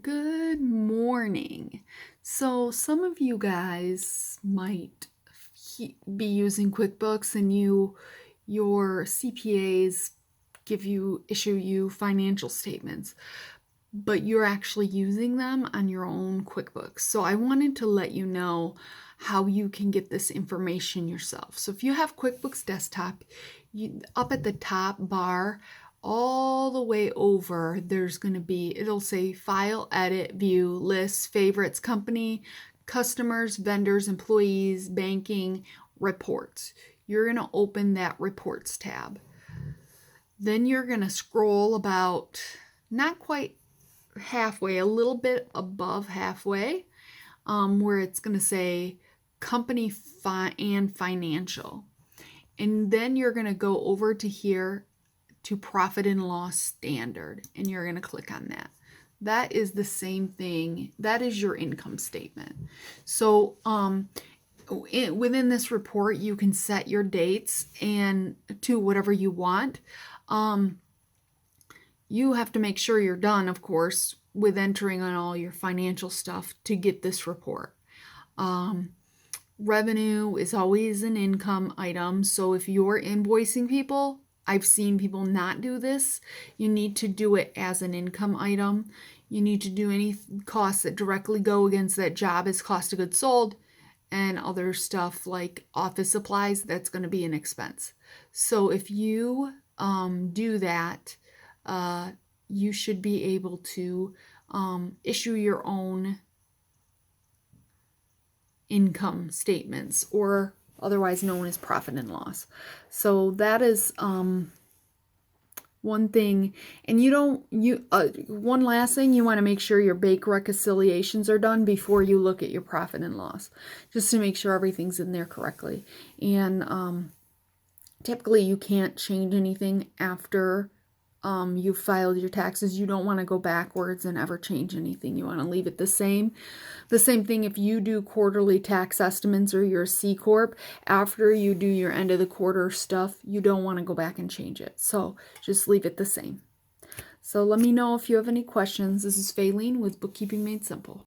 Good morning. So, some of you guys might be using QuickBooks and your CPAs issue you financial statements, but you're actually using them on your own QuickBooks. So, I wanted to let you know how you can get this information yourself. So, if you have QuickBooks Desktop, up at the top bar, all the way over, it'll say File, Edit, View, Lists, Favorites, Company, Customers, Vendors, Employees, Banking, Reports. You're going to open that Reports tab. Then you're going to scroll about, not quite halfway, a little bit above halfway, where it's going to say Company and Financial. And then you're going to go over to here to Profit and Loss Standard, and you're going to click on that. That is the same thing. That is your income statement. So within this report, you can set your dates and to whatever you want. You have to make sure you're done, of course, with entering on all your financial stuff to get this report. Revenue is always an income item. So if you're invoicing people, I've seen people not do this. You need to do it as an income item. You need to do any costs that directly go against that job as cost of goods sold, and other stuff like office supplies, that's going to be an expense. So if you do that, you should be able to issue your own income statements, or otherwise known as profit and loss. So that is one thing. And one last thing, you want to make sure your bank reconciliations are done before you look at your profit and loss, just to make sure everything's in there correctly. And typically you can't change anything after you've filed your taxes. You don't want to go backwards and ever change anything. You want to leave it the same. The same thing if you do quarterly tax estimates or you're a C Corp. After you do your end of the quarter stuff, you don't want to go back and change it. So just leave it the same. So let me know if you have any questions. This is Faylene with Bookkeeping Made Simple.